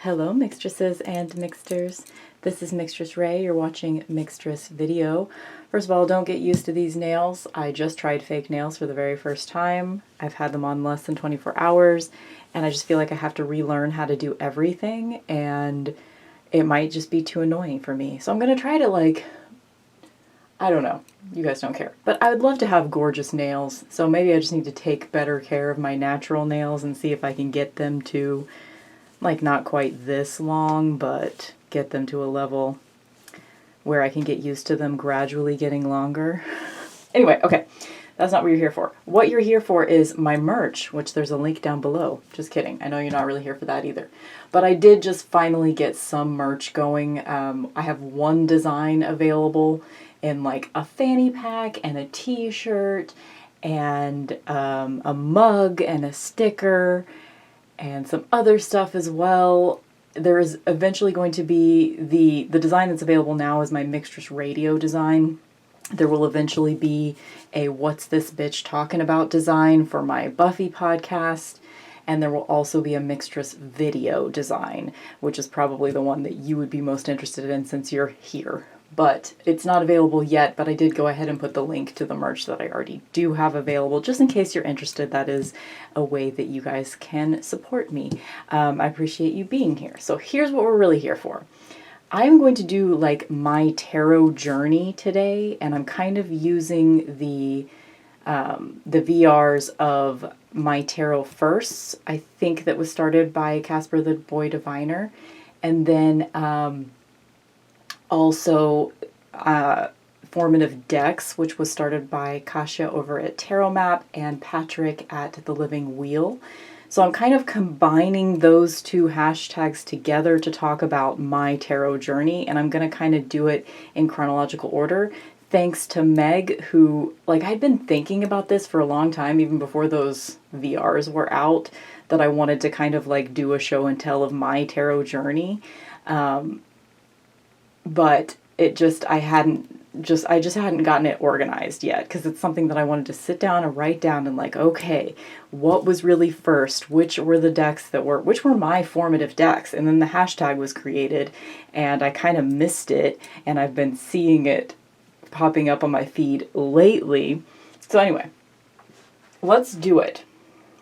Hello mixtresses and mixters. This is mixtressrae. You're watching Mixtress video. First of all, don't get used to these nails. I just tried fake nails for the very first time. I've had them on less than 24 hours and I just feel like I have to relearn how to do everything and it might just be too annoying for me. So I'm gonna try to I don't know. You guys don't care. But I would love to have gorgeous nails. So maybe I just need to take better care of my natural nails and see if I can get them to not quite this long, but get them to a level where I can get used to them gradually getting longer. Anyway, okay, that's not what you're here for. What you're here for is my merch, which there's a link down below. Just kidding. I know you're not really here for that either. But I did just finally get some merch going. I have one design available in a fanny pack and a t-shirt and a mug and a sticker and some other stuff as well. There is eventually going to be the design that's available now is my Mixtress radio design. There will eventually be a What's This Bitch Talking About design for my Buffy podcast. And there will also be a Mixtress video design, which is probably the one that you would be most interested in since you're here. But it's not available yet, but I did go ahead and put the link to the merch that I already do have available, just in case you're interested. That is a way that you guys can support me. I appreciate you being here. So here's what we're really here for. I'm going to do my tarot journey today, and I'm kind of using the VRs of My Tarot Firsts. I think that was started by Casper the Boy Diviner, and then also Formative Decks, which was started by Kasia over at Tarot Map and Patrick at The Living Wheel. So I'm kind of combining those two hashtags together to talk about my tarot journey, and I'm going to kind of do it in chronological order. Thanks to Meg, who, I'd been thinking about this for a long time, even before those VRs were out, that I wanted to kind of do a show and tell of my tarot journey. But it just, I just hadn't gotten it organized yet, because it's something that I wanted to sit down and write down and okay, what was really first? Which were the decks which were my formative decks? And then the hashtag was created and I kind of missed it, and I've been seeing it popping up on my feed lately. So anyway, let's do it.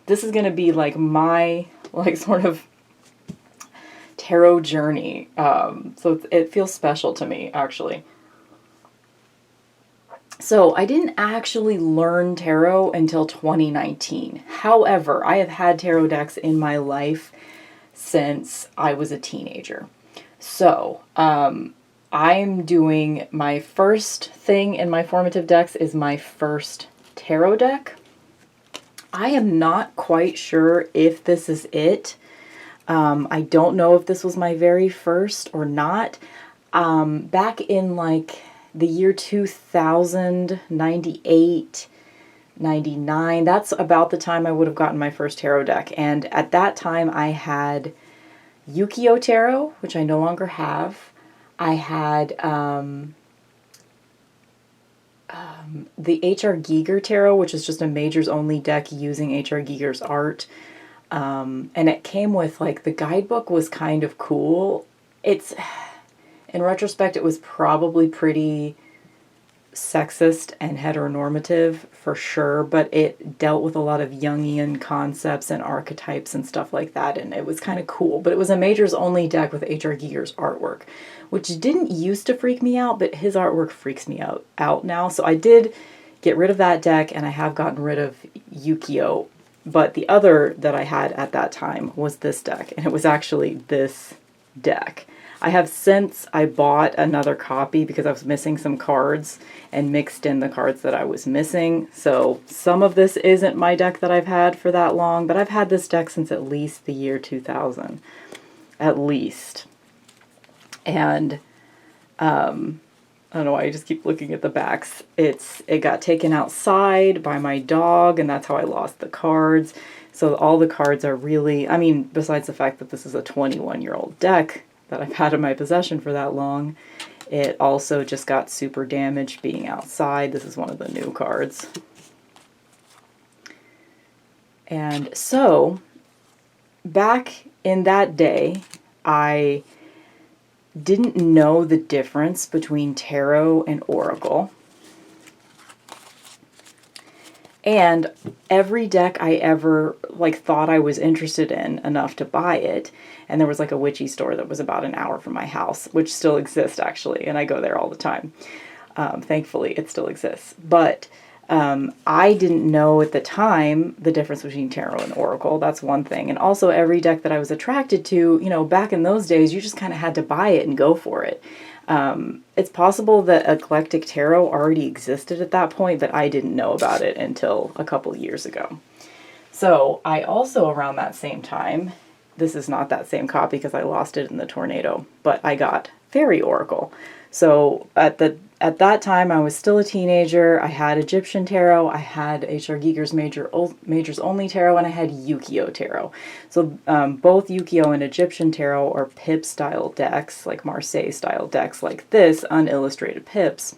This is going to be my sort of tarot journey. So it feels special to me, actually. So I didn't actually learn tarot until 2019. However, I have had tarot decks in my life since I was a teenager. So, I'm doing my first thing in my formative decks is my first tarot deck. I am not quite sure if this is it. I don't know if this was my very first or not. Back in the year 2000, 98, 99, that's about the time I would have gotten my first tarot deck. And at that time I had Yu-Gi-Oh! Tarot, which I no longer have. I had the H.R. Giger Tarot, which is just a majors only deck using H.R. Giger's art. And it came with the guidebook was kind of cool. In retrospect, it was probably pretty sexist and heteronormative for sure, but it dealt with a lot of Jungian concepts and archetypes and stuff like that, and it was kind of cool. But it was a majors only deck with H.R. Giger's artwork, which didn't used to freak me out, but his artwork freaks me out now. So I did get rid of that deck, and I have gotten rid of Yu-Gi-Oh! But the other that I had at that time was this deck, and it was actually this deck. I bought another copy because I was missing some cards and mixed in the cards that I was missing. So some of this isn't my deck that I've had for that long, but I've had this deck since at least the year 2000. At least. And I don't know why I just keep looking at the backs. It got taken outside by my dog, and that's how I lost the cards. So all the cards are really, besides the fact that this is a 21-year-old deck that I've had in my possession for that long, it also just got super damaged being outside. This is one of the new cards. And so, back in that day, I didn't know the difference between tarot and oracle. And every deck I ever thought I was interested in enough to buy it, and there was like a witchy store that was about an hour from my house, which still exists actually, and I go there all the time. Thankfully, it still exists. But I didn't know at the time the difference between tarot and oracle. That's one thing. And also every deck that I was attracted to, back in those days, you just kind of had to buy it and go for it. It's possible that eclectic tarot already existed at that point, but I didn't know about it until a couple years ago. So I also, around that same time, this is not that same copy because I lost it in the tornado, but I got Fairy Oracle. So at that time, I was still a teenager. I had Egyptian Tarot, I had H.R. Giger's Majors Only Tarot, and I had Yu-Gi-Oh! Tarot. So both Yu-Gi-Oh! And Egyptian Tarot are pip-style decks, like Marseille-style decks like this, unillustrated pips.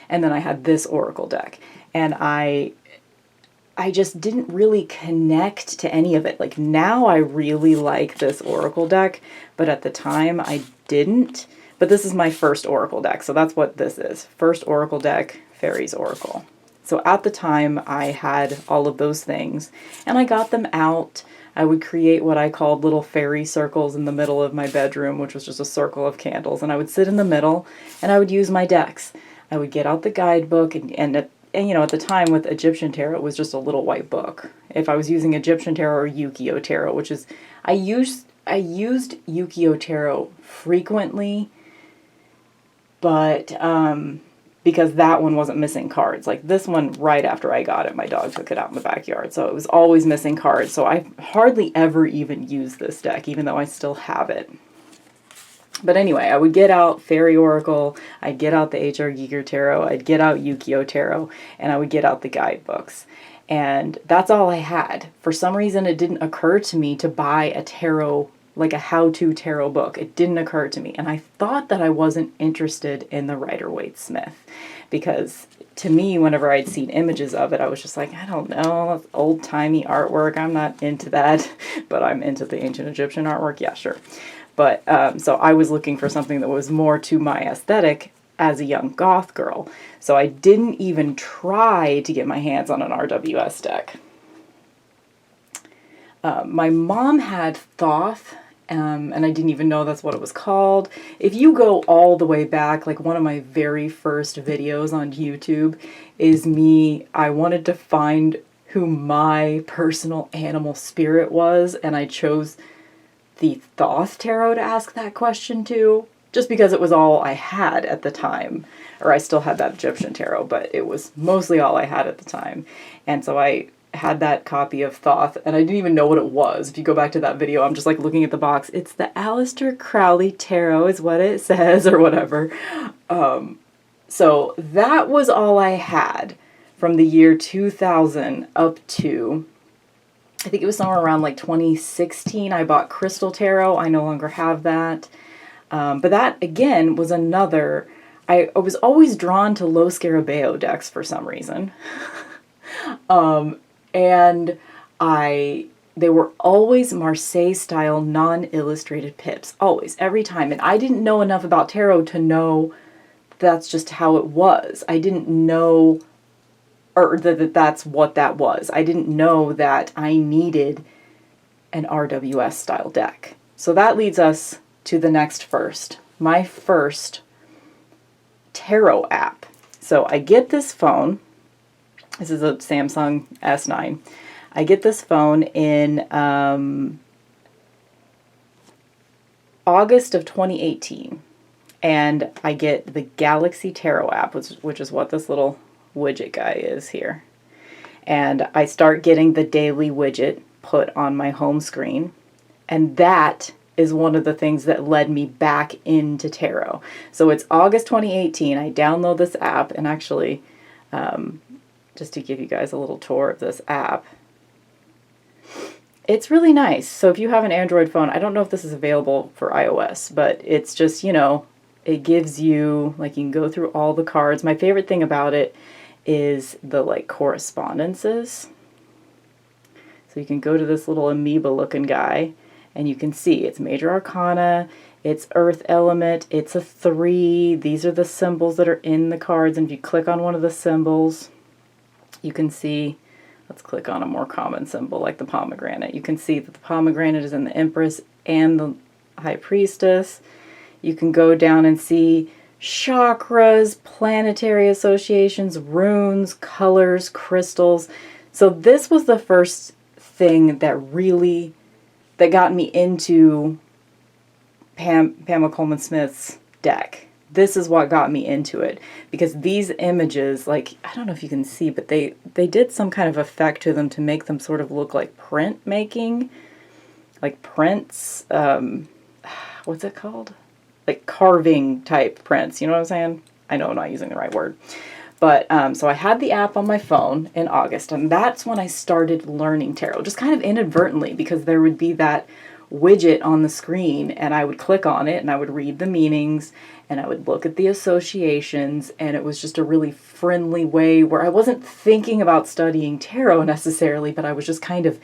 And then I had this Oracle deck. And I just didn't really connect to any of it. Like, now I really like this Oracle deck, but at the time I didn't. But this is my first Oracle deck, so that's what this is. First Oracle deck, Fairies Oracle. So at the time, I had all of those things, and I got them out. I would create what I called little fairy circles in the middle of my bedroom, which was just a circle of candles, and I would sit in the middle, and I would use my decks. I would get out the guidebook, and at the time with Egyptian Tarot, it was just a little white book. If I was using Egyptian Tarot or Yu-Gi-Oh! Tarot, which is, I used Yu-Gi-Oh! Tarot frequently, but because that one wasn't missing cards. Like this one, right after I got it, my dog took it out in the backyard, so it was always missing cards. So I hardly ever even use this deck, even though I still have it. But anyway, I would get out Fairy Oracle, I'd get out the H.R. Giger Tarot, I'd get out Yu-Gi-Oh! Tarot, and I would get out the guidebooks. And that's all I had. For some reason, it didn't occur to me to buy a tarot, like a how-to tarot book. It didn't occur to me. And I thought that I wasn't interested in the Rider-Waite-Smith, because to me, whenever I'd seen images of it, I was just like, I don't know, that's old-timey artwork. I'm not into that, but I'm into the ancient Egyptian artwork. Yeah, sure. But so I was looking for something that was more to my aesthetic as a young goth girl. So I didn't even try to get my hands on an RWS deck. My mom had Thoth, and I didn't even know that's what it was called. If you go all the way back, like one of my very first videos on YouTube is me, I wanted to find who my personal animal spirit was, and I chose the Thoth Tarot to ask that question to, just because it was all I had at the time. Or I still had that Egyptian Tarot, but it was mostly all I had at the time. And so I had that copy of Thoth, and I didn't even know what it was. If you go back to that video, I'm just like looking at the box. It's the Aleister Crowley Tarot is what it says, or whatever. So that was all I had from the year 2000 up to, I think it was somewhere around like 2016. I bought Crystal Tarot. I no longer have that. But that, again, was another, I was always drawn to Lo Scarabeo decks for some reason. And they were always Marseille-style, non-illustrated pips. Always, every time. And I didn't know enough about tarot to know that's just how it was. I didn't know, or that's what that was. I didn't know that I needed an RWS style deck. So that leads us to the next first. My first tarot app. So I get this phone. This is a Samsung S9. I get this phone in August of 2018. And I get the Galaxy Tarot app, which is what this little widget guy is here. And I start getting the daily widget put on my home screen. And that is one of the things that led me back into tarot. So it's August 2018. I download this app, and actually, just to give you guys a little tour of this app, it's really nice. So if you have an Android phone, I don't know if this is available for iOS, but it's just, it gives you, like, you can go through all the cards. My favorite thing about it is the, like, correspondences. So you can go to this little amoeba looking guy, And you can see it's Major Arcana, it's Earth Element, it's a 3. These are the symbols that are in the cards. And if you click on one of the symbols, you can see, let's click on a more common symbol like the pomegranate. You can see that the pomegranate is in the Empress and the High Priestess. You can go down and see chakras, planetary associations, runes, colors, crystals. So this was the first thing that got me into Pamela Coleman Smith's deck. This is what got me into it, because these images, like, I don't know if you can see, but they did some kind of effect to them to make them sort of look like print making, like prints, what's it called? Like carving type prints, you know what I'm saying? I know I'm not using the right word. But, so I had the app on my phone in August, and that's when I started learning tarot, just kind of inadvertently, because there would be that widget on the screen, and I would click on it, and I would read the meanings, and I would look at the associations, and it was just a really friendly way where I wasn't thinking about studying tarot necessarily, but I was just kind of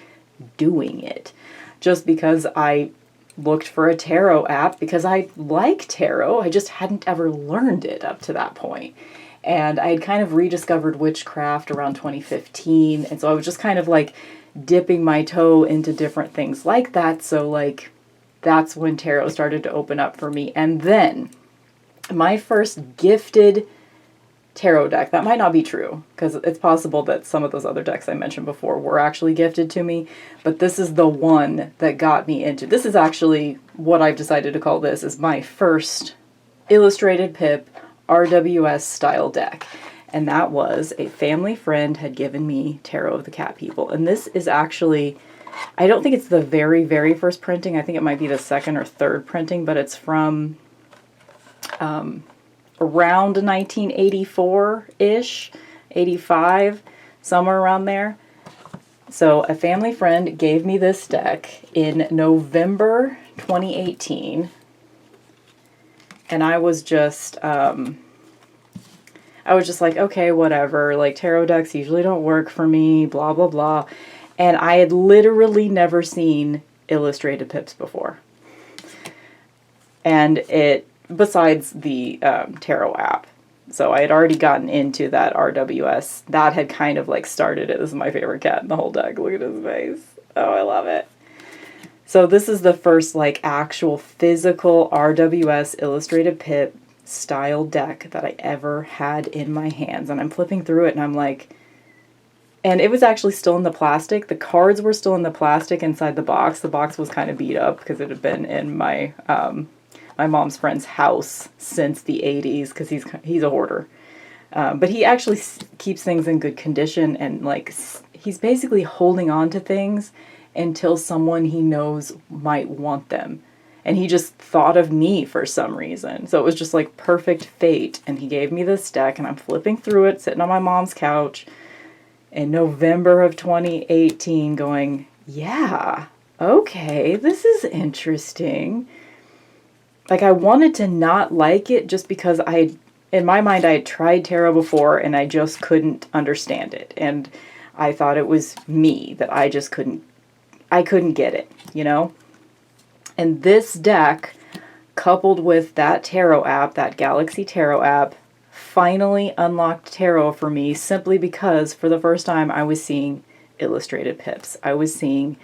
doing it. Just because I looked for a tarot app, because I like tarot, I just hadn't ever learned it up to that point. And I had kind of rediscovered witchcraft around 2015, and so I was just kind of like dipping my toe into different things like that. So like that's when tarot started to open up for me. And then my first gifted tarot deck, that might not be true, because it's possible that some of those other decks I mentioned before were actually gifted to me, but this is the one that got me into, this is actually what I've decided to call this, is my first illustrated pip RWS style deck. And that was a family friend had given me Tarot of the Cat People. And this is actually, I don't think it's the very, very first printing. I think it might be the second or third printing, but it's from around 1984-ish, 85, somewhere around there. So a family friend gave me this deck in November 2018. And I was just like, okay, whatever, like tarot decks usually don't work for me, blah, blah, blah. And I had literally never seen illustrated pips before. And besides the tarot app. So I had already gotten into that RWS. That had kind of like started it. This is my favorite cat in the whole deck. Look at his face. Oh, I love it. So this is the first like actual physical RWS illustrated pip style deck that I ever had in my hands. And I'm flipping through it and I'm like, and it was actually still in the plastic. The cards were still in the plastic inside the box. The box was kind of beat up because it had been in my my mom's friend's house since the 80s, because he's a hoarder. But he actually keeps things in good condition, and like he's basically holding on to things until someone he knows might want them. And he just thought of me for some reason. So it was just like perfect fate. And he gave me this deck, and I'm flipping through it, sitting on my mom's couch in November of 2018 going, yeah, okay, this is interesting. Like, I wanted to not like it just because in my mind, I had tried tarot before and I just couldn't understand it. And I thought it was me, that I couldn't get it, you know? And this deck, coupled with that tarot app, that Galaxy Tarot app, finally unlocked tarot for me, simply because for the first time I was seeing illustrated pips. I was seeing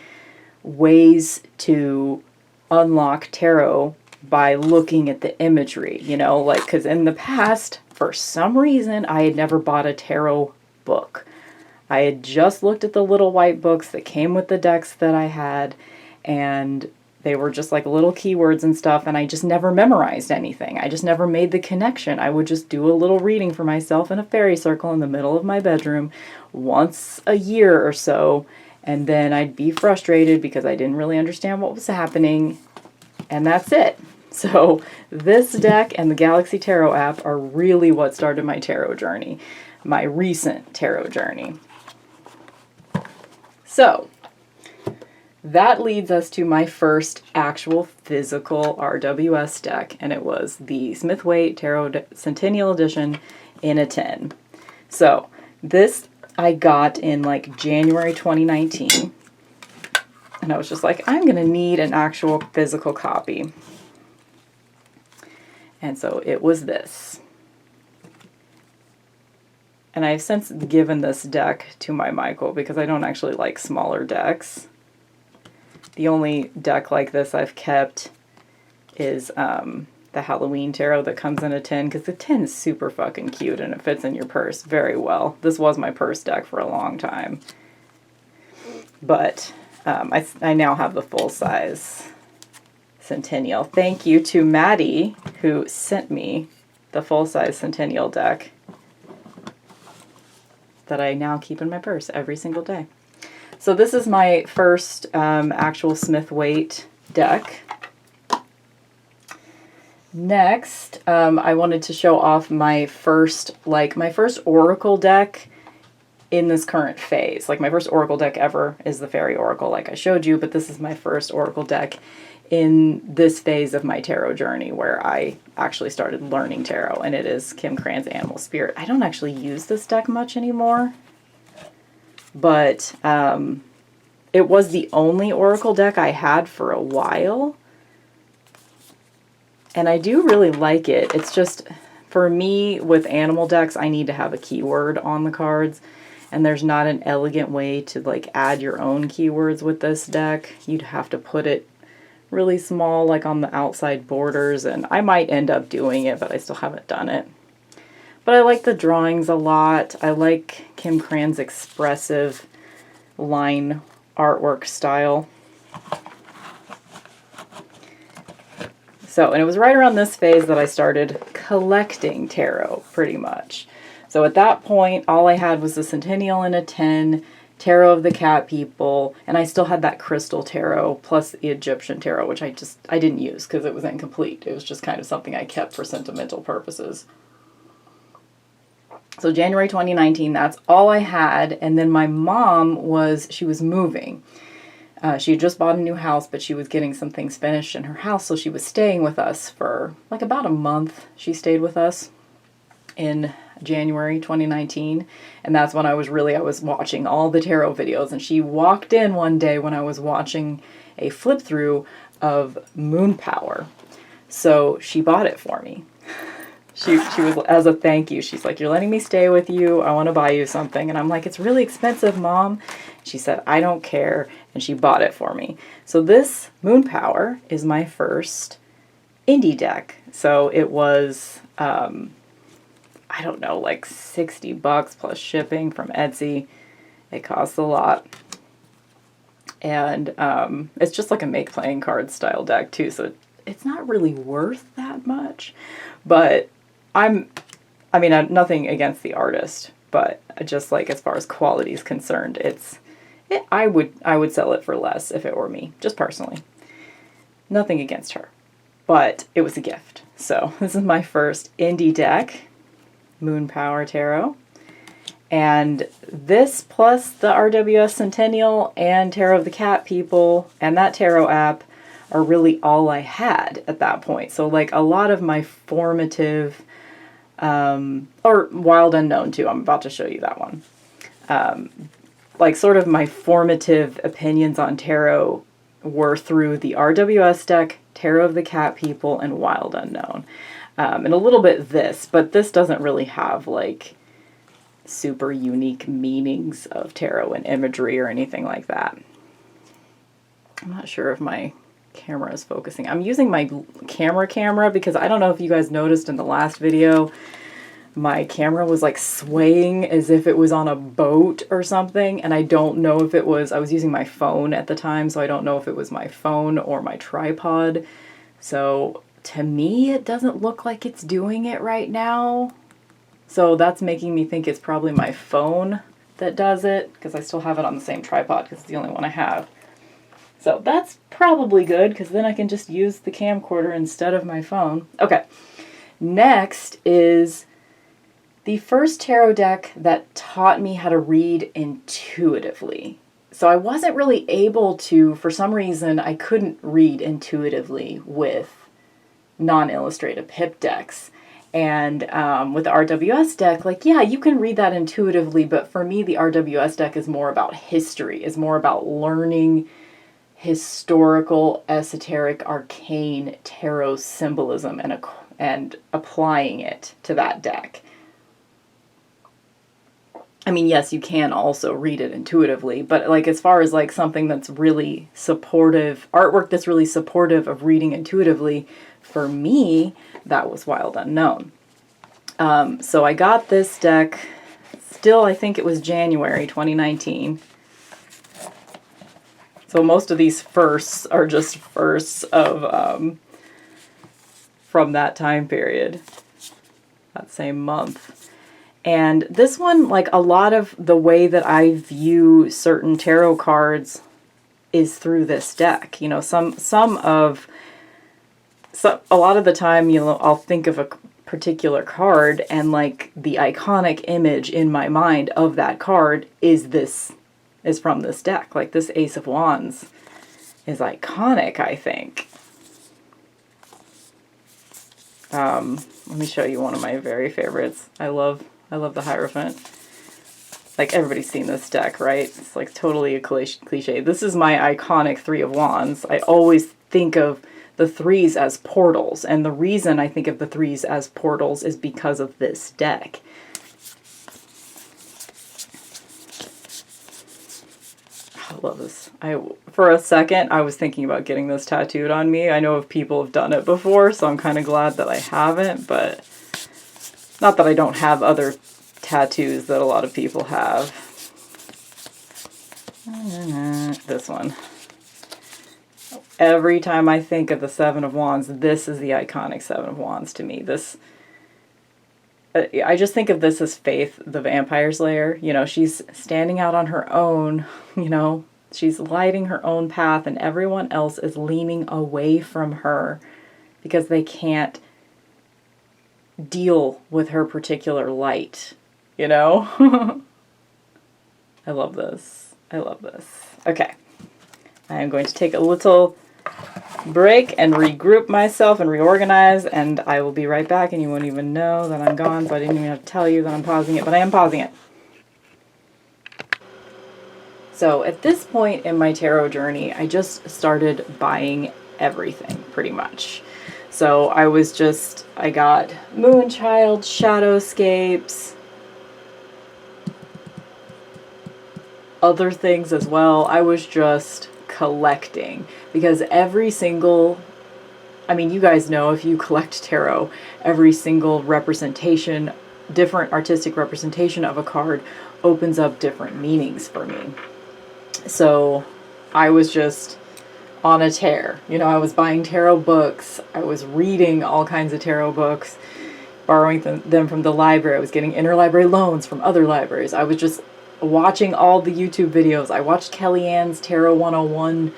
ways to unlock tarot by looking at the imagery, you know, like, because in the past, for some reason, I had never bought a tarot book. I had just looked at the little white books that came with the decks that I had, and they were just like little keywords and stuff, and I just never memorized anything. I just never made the connection. I would just do a little reading for myself in a fairy circle in the middle of my bedroom once a year or so, and then I'd be frustrated because I didn't really understand what was happening, and that's it. So this deck and the Galaxy Tarot app are really what started my tarot journey, my recent tarot journey. So that leads us to my first actual physical RWS deck, and it was the Smith-Waite Tarot Centennial Edition in a tin. So this I got in like January 2019. And I was just like, I'm going to need an actual physical copy. And so it was this. And I've since given this deck to my Michael because I don't actually like smaller decks. The only deck like this I've kept is the Halloween tarot that comes in a tin, because the tin is super fucking cute and it fits in your purse very well. This was my purse deck for a long time. But I now have the full-size Centennial. Thank you to Maddie, who sent me the full-size Centennial deck that I now keep in my purse every single day. So this is my first actual Smith-Waite deck. Next, I wanted to show off my first Oracle deck in this current phase. Like, my first Oracle deck ever is the Fairy Oracle, like I showed you, but this is my first Oracle deck in this phase of my tarot journey where I actually started learning tarot, and it is Kim Cran's Animal Spirit. I don't actually use this deck much anymore, but it was the only Oracle deck I had for a while, and I do really like it. It's just, for me, with animal decks, I need to have a keyword on the cards, and there's not an elegant way to, like, add your own keywords with this deck. You'd have to put it really small, like on the outside borders, and I might end up doing it, but I still haven't done it. But I like the drawings a lot. I like Kim Cran's expressive line artwork style. So, and it was right around this phase that I started collecting tarot, pretty much. So at that point, all I had was the Centennial in a tin, Tarot of the Cat People, and I still had that Crystal Tarot, plus the Egyptian Tarot, which I didn't use because it was incomplete. It was just kind of something I kept for sentimental purposes. So January 2019, that's all I had, and then my mom she was moving. She had just bought a new house, but she was getting some things finished in her house, so she was staying with us for like about a month. She stayed with us in January 2019, and that's when I was watching all the tarot videos, and she walked in one day when I was watching a flip through of Moon Power. So she bought it for me. She was, as a thank you, she's like, "You're letting me stay with you. I want to buy you something." And I'm like, "It's really expensive, Mom." She said, "I don't care." And she bought it for me. So this Moon Power is my first indie deck. So it was, I don't know, like $60 plus shipping from Etsy. It costs a lot. And it's just like a make playing card style deck too. So it's not really worth that much. But I'm nothing against the artist, but just like as far as quality is concerned, I would sell it for less if it were me, just personally. Nothing against her, but it was a gift. So this is my first indie deck, Moon Power Tarot. And this plus the RWS Centennial and Tarot of the Cat People and that tarot app are really all I had at that point. So like a lot of my formative, or Wild Unknown too, I'm about to show you that one. Like sort of my formative opinions on tarot were through the RWS deck, Tarot of the Cat People, and Wild Unknown. And a little bit this, but this doesn't really have like super unique meanings of tarot and imagery or anything like that. I'm not sure if my camera is focusing. I'm using my camera because I don't know if you guys noticed in the last video, my camera was like swaying as if it was on a boat or something, and I don't know if it was, I was using my phone at the time, so I don't know if it was my phone or my tripod. So to me, it doesn't look like it's doing it right now. So that's making me think it's probably my phone that does it, because I still have it on the same tripod because it's the only one I have. So that's probably good, because then I can just use the camcorder instead of my phone. Okay, next is the first tarot deck that taught me how to read intuitively. So I wasn't really able to, for some reason, I couldn't read intuitively with non-illustrated pip decks. And with the RWS deck, like, yeah, you can read that intuitively, but for me, the RWS deck is more about history, is more about learning historical, esoteric, arcane tarot symbolism and applying it to that deck. I mean, yes, you can also read it intuitively, but like as far as like something that's really supportive, artwork that's really supportive of reading intuitively, for me, that was Wild Unknown. So I got this deck, still I think it was January 2019. So most of these firsts are just firsts of from that time period, that same month. And this one, like a lot of the way that I view certain tarot cards is through this deck. You know, a lot of the time, you know, I'll think of a particular card and like the iconic image in my mind of that card is from this deck. Like this Ace of Wands is iconic, I think. Let me show you one of my very favorites. I love the Hierophant. Like, everybody's seen this deck, right? It's like totally a cliche. This is my iconic Three of Wands. I always think of the threes as portals, and the reason I think of the threes as portals is because of this deck. I love this. For a second, I was thinking about getting this tattooed on me. I know if people have done it before, so I'm kind of glad that I haven't, but not that I don't have other tattoos that a lot of people have. This one. Every time I think of the Seven of Wands, this is the iconic Seven of Wands to me. I just think of this as Faith, the Vampire Slayer. You know, she's standing out on her own, you know, she's lighting her own path and everyone else is leaning away from her because they can't deal with her particular light, you know? I love this. I love this. Okay. I am going to take a little break and regroup myself and reorganize, and I will be right back, and you won't even know that I'm gone, so I didn't even have to tell you that I'm pausing it, but I am pausing it. So at this point in my tarot journey, I just started buying everything, pretty much. So I got Moonchild, Shadowscapes, other things as well. I was just collecting because every single, I mean, you guys know if you collect tarot, every single representation, different artistic representation of a card opens up different meanings for me. So I was just on a tear. You know, I was buying tarot books. I was reading all kinds of tarot books, borrowing them from the library. I was getting interlibrary loans from other libraries. I was just watching all the YouTube videos. I watched Kellyanne's Tarot 101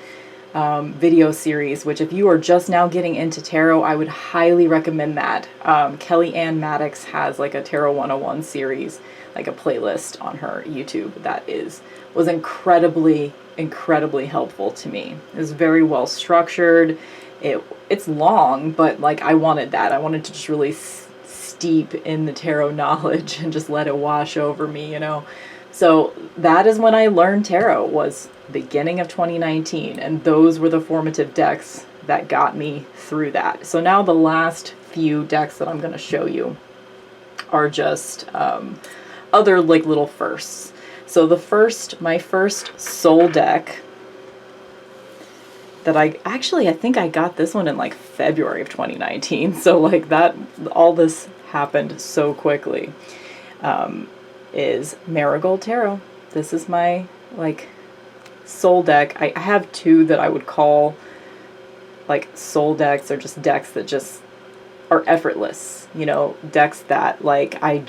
video series, which if you are just now getting into tarot, I would highly recommend that. Kellyanne Maddox has like a Tarot 101 series, like a playlist on her YouTube that was incredibly helpful to me. It was very well structured. It's long, but like I wanted that. I wanted to just really steep in the tarot knowledge and just let it wash over me, you know. So that is when I learned tarot, was beginning of 2019, and those were the formative decks that got me through that. So now the last few decks that I'm going to show you are just other like little firsts. So my first soul deck that I think I got this one in like February of 2019. So like that, all this happened so quickly. Is Marigold Tarot. This is my like soul deck. I have two that I would call like soul decks, or just decks that just are effortless, you know, decks that like I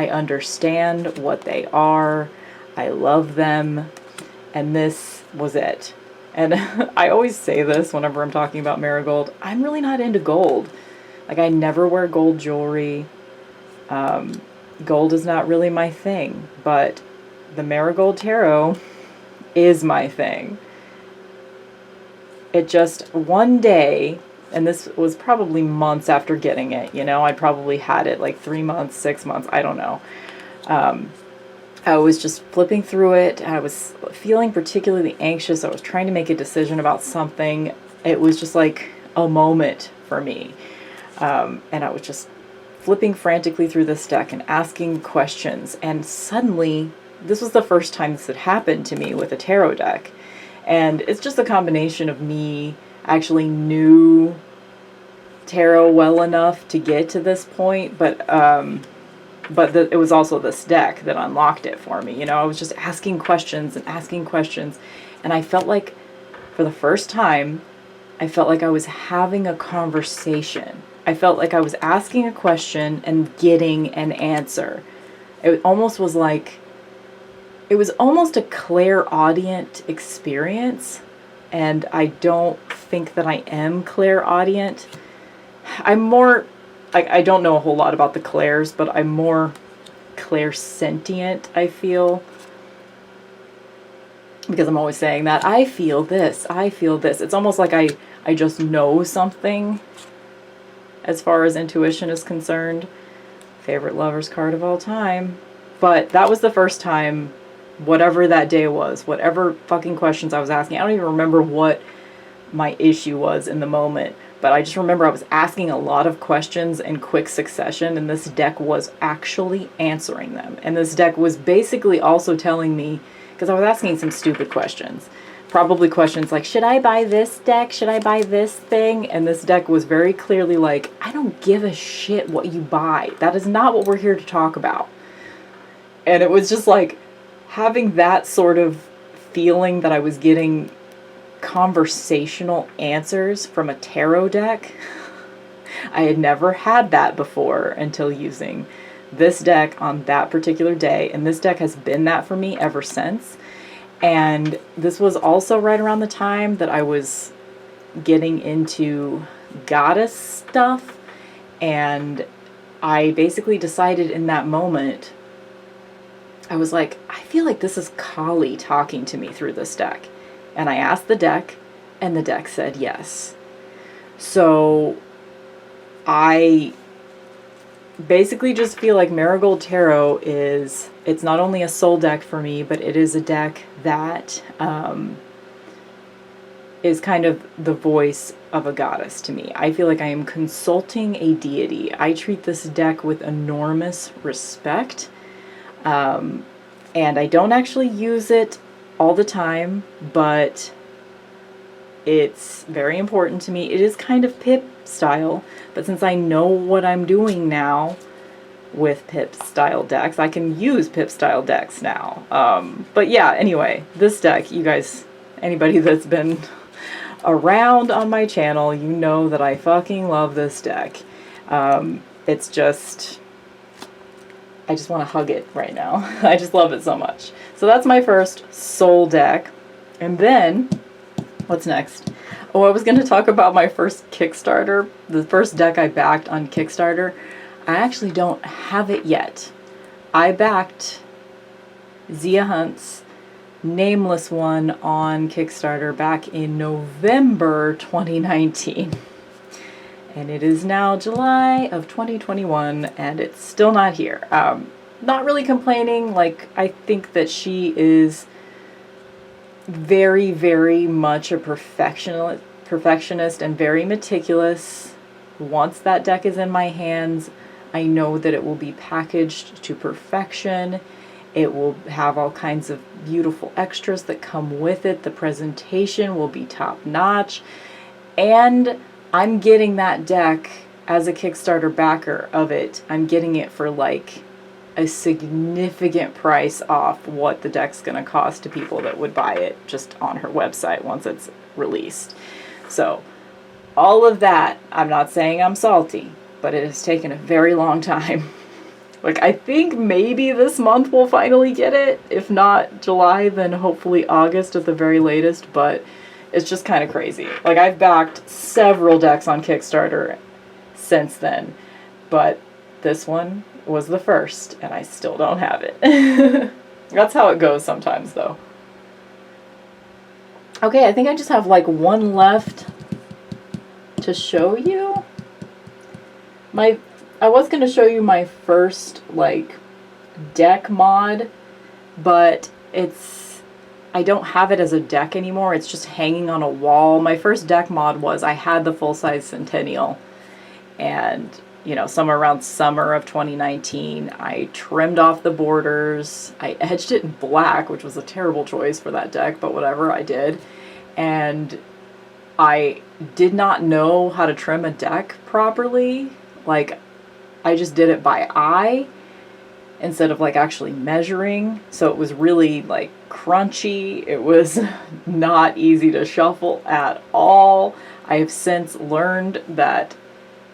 understand what they are, I love them, and this was it. And I always say this whenever I'm talking about Marigold, I'm really not into gold. Like I never wear gold jewelry. Gold is not really my thing, but the Marigold Tarot is my thing. It just, one day, and this was probably months after getting it, you know, I probably had it like 3 months, 6 months, I don't know. I was just flipping through it. I was feeling particularly anxious. I was trying to make a decision about something. It was just like a moment for me. And I was just flipping frantically through this deck and asking questions. And suddenly, this was the first time this had happened to me with a tarot deck. And it's just a combination of me actually knew tarot well enough to get to this point, but it was also this deck that unlocked it for me. You know, I was just asking questions, and I felt like, for the first time, I felt like I was having a conversation. I felt like I was asking a question and getting an answer. It almost was like, it was almost a clairaudient experience, and I don't think that I am clairaudient. I'm more, I don't know a whole lot about the clairs, but I'm more clairsentient, I feel. Because I'm always saying that, I feel this. It's almost like I just know something as far as intuition is concerned. Favorite lover's card of all time. But that was the first time, whatever that day was, whatever fucking questions I was asking, I don't even remember what my issue was in the moment. But I just remember I was asking a lot of questions in quick succession, and this deck was actually answering them. And this deck was basically also telling me, because I was asking some stupid questions, probably questions like, should I buy this deck? Should I buy this thing? And this deck was very clearly like, I don't give a shit what you buy. That is not what we're here to talk about. And it was just like having that sort of feeling that I was getting conversational answers from a tarot deck. I had never had that before until using this deck on that particular day, and this deck has been that for me ever since. And this was also right around the time that I was getting into goddess stuff, and I basically decided in that moment, I was like, I feel like this is Kali talking to me through this deck. And I asked the deck, and the deck said yes. So I basically just feel like Marigold Tarot it's not only a soul deck for me, but it is a deck that is kind of the voice of a goddess to me. I feel like I am consulting a deity. I treat this deck with enormous respect. And I don't actually use it all the time, but it's very important to me. It is kind of Pip style, but since I know what I'm doing now with Pip style decks, I can use Pip style decks now. But yeah, anyway, this deck, you guys, anybody that's been around on my channel, you know that I fucking love this deck. It's just, I just want to hug it right now. I just love it so much. So that's my first soul deck. And then, what's next? Oh, I was going to talk about my first Kickstarter. The first deck I backed on Kickstarter. I actually don't have it yet. I backed Zia Hunt's Nameless one on Kickstarter back in November 2019. And it is now July of 2021, and it's still not here. Not really complaining. Like, I think that she is very, very much a perfectionist and very meticulous. Once that deck is in my hands, I know that it will be packaged to perfection. It will have all kinds of beautiful extras that come with it. The presentation will be top notch. And I'm getting that deck as a Kickstarter backer of it. I'm getting it for like a significant price off what the deck's going to cost to people that would buy it just on her website once it's released. So all of that, I'm not saying I'm salty, but it has taken a very long time. Like, I think maybe this month we'll finally get it. If not July, then hopefully August at the very latest, but it's just kind of crazy. Like, I've backed several decks on Kickstarter since then, but this one was the first, and I still don't have it. That's how it goes sometimes, though. Okay, I think I just have like one left to show you. I was going to show you my first like deck mod but I don't have it as a deck anymore. It's just hanging on a wall. My first deck mod was I had the full-size Centennial, and somewhere around summer of 2019, I trimmed off the borders. I edged it in black, which was a terrible choice for that deck, but whatever, I did. And I did not know how to trim a deck properly. Like, I just did it by eye instead of like actually measuring. So it was really like crunchy. It was not easy to shuffle at all. I have since learned that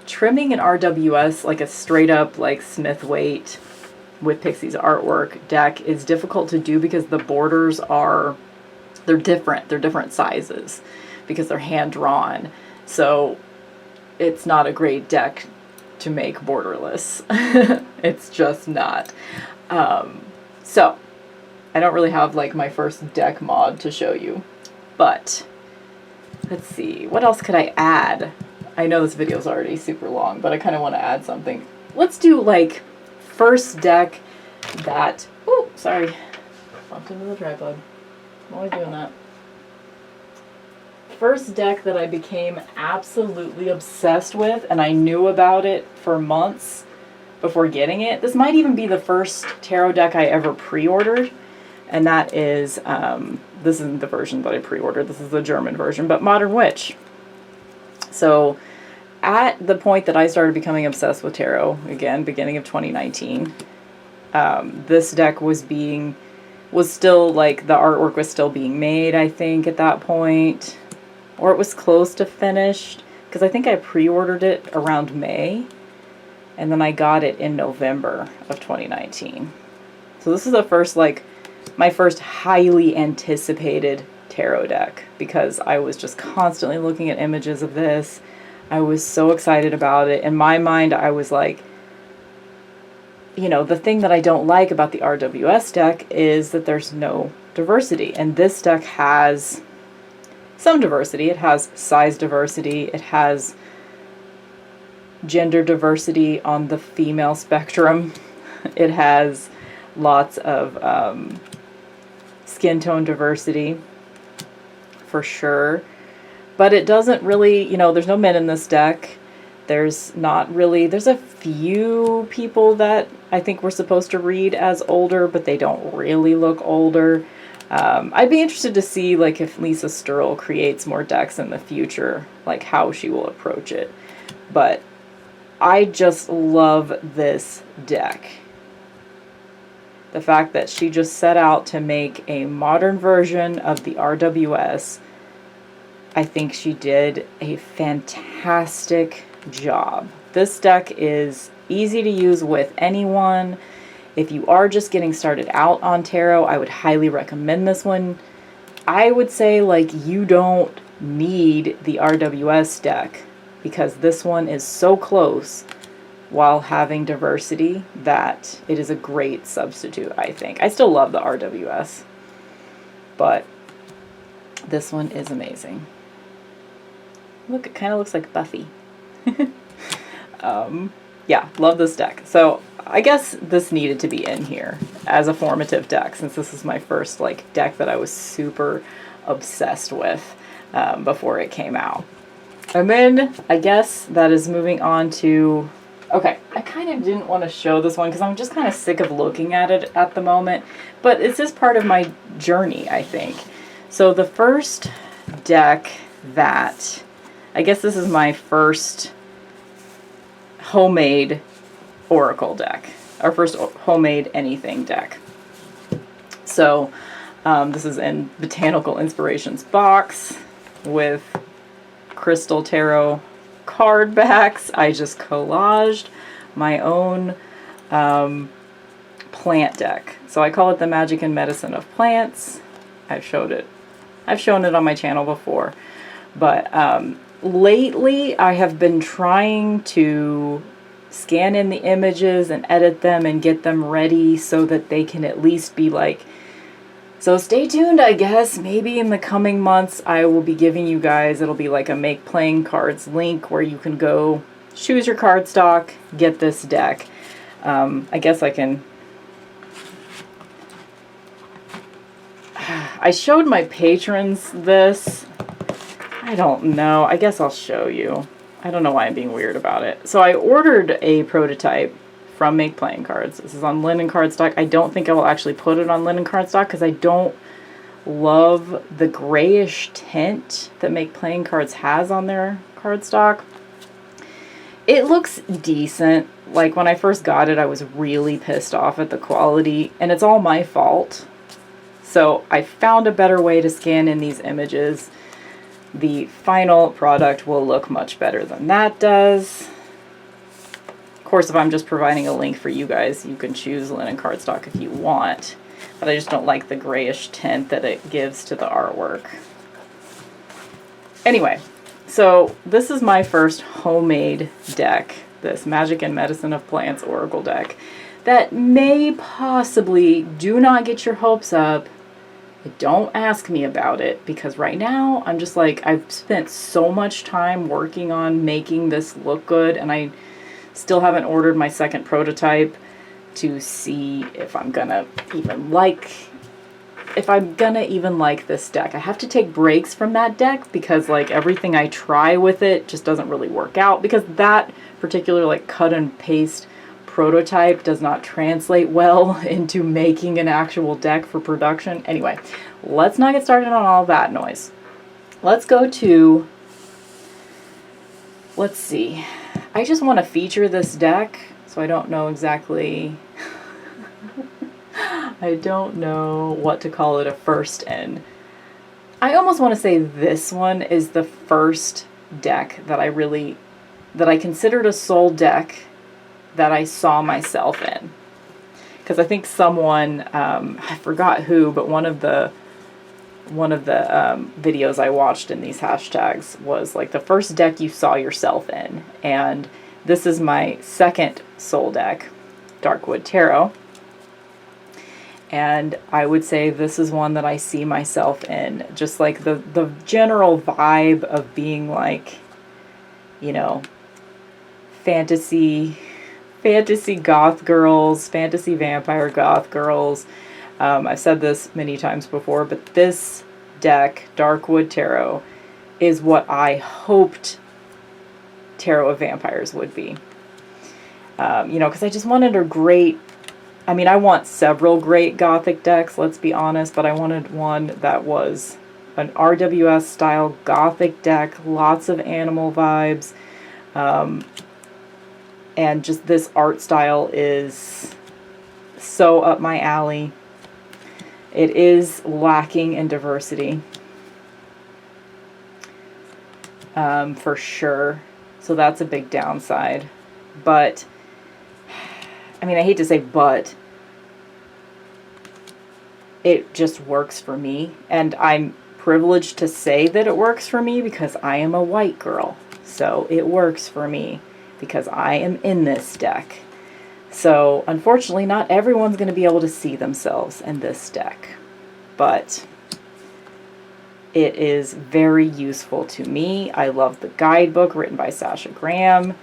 trimming an RWS, like a straight up like Smith weight with Pixie's artwork deck, is difficult to do because the borders they're different. They're different sizes because they're hand drawn. So it's not a great deck to make borderless. It's just not. So I don't really have like my first deck mod to show you, but let's see, what else could I add? I know this video is already super long, but I kind of want to add something. Let's do like first deck that, oh, sorry, bumped into the tripod. I'm always doing that. First deck that I became absolutely obsessed with, and I knew about it for months before getting it. This might even be the first tarot deck I ever pre-ordered, and that is, this isn't the version that I pre-ordered, this is the German version, but Modern Witch. So at the point that I started becoming obsessed with tarot, again, beginning of 2019, this deck was still, like, the artwork was still being made, I think, at that point. Or it was close to finished, because I think I pre-ordered it around May, and then I got it in November of 2019. So this is the first, like, my first highly anticipated tarot deck, because I was just constantly looking at images of this. I was so excited about it. In my mind, I was like, the thing that I don't like about the RWS deck is that there's no diversity, and this deck has some diversity. It has size diversity. It has gender diversity on the female spectrum. It has lots of skin tone diversity, for sure. But it doesn't really, there's no men in this deck. There's a few people that I think we're supposed to read as older, but they don't really look older. I'd be interested to see, like, if Lisa Sturl creates more decks in the future, like, how she will approach it. But I just love this deck. The fact that she just set out to make a modern version of the RWS, I think she did a fantastic job. This deck is easy to use with anyone. If you are just getting started out on tarot, I would highly recommend this one. I would say, like, you don't need the RWS deck, because this one is so close while having diversity that it is a great substitute, I think. I still love the RWS, but this one is amazing. Look, it kind of looks like Buffy. Yeah, love this deck. So I guess this needed to be in here as a formative deck, since this is my first, like, deck that I was super obsessed with before it came out. And then I guess that is moving on to, okay, I kind of didn't want to show this one because I'm just kind of sick of looking at it at the moment, but it's just part of my journey, I think. So the first deck that, I guess this is my first homemade oracle deck, our first homemade anything deck. So this is in Botanical Inspirations box with crystal tarot card backs. I just collaged my own plant deck. So I call it the Magic and Medicine of Plants. I've shown it on my channel before, but lately I have been trying to scan in the images and edit them and get them ready so that they can at least be like, so stay tuned, I guess. Maybe in the coming months I will be giving you guys, it'll be like a Make Playing Cards link where you can go choose your cardstock, get this deck. I guess I can I showed my patrons this. I don't know. I guess I'll show you. I don't know why I'm being weird about it. So I ordered a prototype from Make Playing Cards. This is on linen cardstock. I don't think I will actually put it on linen cardstock because I don't love the grayish tint that Make Playing Cards has on their cardstock. It looks decent. Like when I first got it, I was really pissed off at the quality, and it's all my fault. So I found a better way to scan in these images. The final product will look much better than that does. Of course, if I'm just providing a link for you guys, you can choose linen cardstock if you want. But I just don't like the grayish tint that it gives to the artwork. Anyway, so this is my first homemade deck, this Magic and Medicine of Plants Oracle deck, that may possibly, do not get your hopes up, don't ask me about it, because right now I'm just like, I've spent so much time working on making this look good, and I still haven't ordered my second prototype to see if I'm gonna even like this deck. I have to take breaks from that deck because like everything I try with it just doesn't really work out, because that particular like cut and paste prototype does not translate well into making an actual deck for production. Anyway, let's not get started on all that noise. Let's go to, let's see. I just want to feature this deck, so I don't know exactly, I don't know what to call it a first in. I almost want to say this one is the first deck that I considered a soul deck that I saw myself in. Because I think someone, I forgot who, but one of the videos I watched in these hashtags was like the first deck you saw yourself in. And this is my second soul deck, Darkwood Tarot. And I would say this is one that I see myself in. Just like the general vibe of being like, you know, fantasy goth girls, fantasy vampire goth girls. I've said this many times before, but this deck, Darkwood Tarot, is what I hoped Tarot of Vampires would be. You know, because I just wanted a great, I mean, I want several great gothic decks, let's be honest, but I wanted one that was an RWS style gothic deck, lots of animal vibes, and just this art style is so up my alley. It is lacking in diversity, for sure. So that's a big downside. But, I mean, I hate to say but, it just works for me. And I'm privileged to say that it works for me because I am a white girl. So it works for me because I am in this deck. So, unfortunately, not everyone's going to be able to see themselves in this deck, but it is very useful to me. I love the guidebook written by Sasha Graham,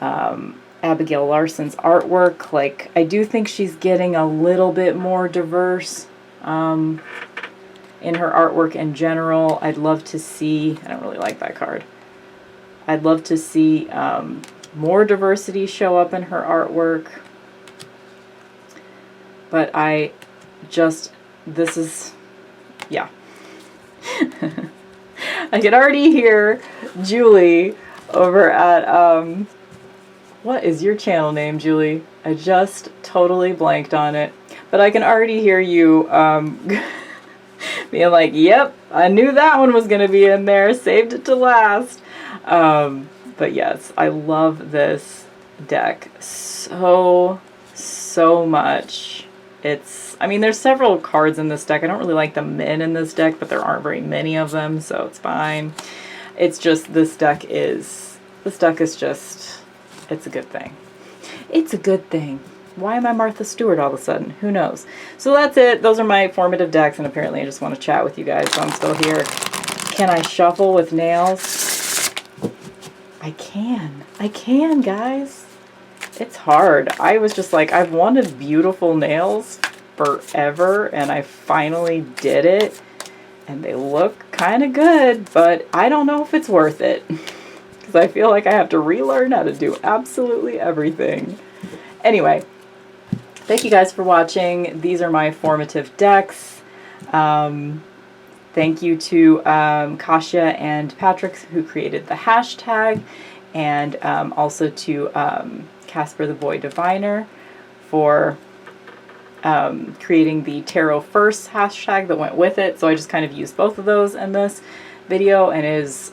Abigail Larson's artwork. Like, I do think she's getting a little bit more diverse in her artwork in general. I'd love to see, I don't really like that card, I'd love to see more diversity show up in her artwork. But I just, this is, yeah. I can already hear Julie over at, what is your channel name, Julie? I just totally blanked on it. But I can already hear you being like, yep, I knew that one was going to be in there, saved it to last. But yes, I love this deck so much. It's, I mean, there's several cards in this deck. I don't really like the men in this deck, but there aren't very many of them, so it's fine. It's just, this deck is just, it's a good thing. It's a good thing. Why am I Martha Stewart all of a sudden? Who knows? So that's it. Those are my formative decks, and apparently I just want to chat with you guys, so I'm still here. Can I shuffle with nails? I can, guys. It's hard. I was just like, I've wanted beautiful nails forever, and I finally did it. and they look kind of good, but I don't know if it's worth it because I feel like I have to relearn how to do absolutely everything. Anyway, thank you guys for watching. These are my formative decks. Thank you to Kasia and Patrick who created the hashtag, and also to Casper the Boy Diviner for creating the Tarot First hashtag that went with it. So I just kind of used both of those in this video, and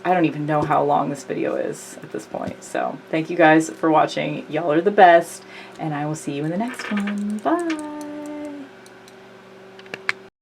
I don't even know how long this video is at this point. So thank you guys for watching. Y'all are the best, and I will see you in the next one. Bye!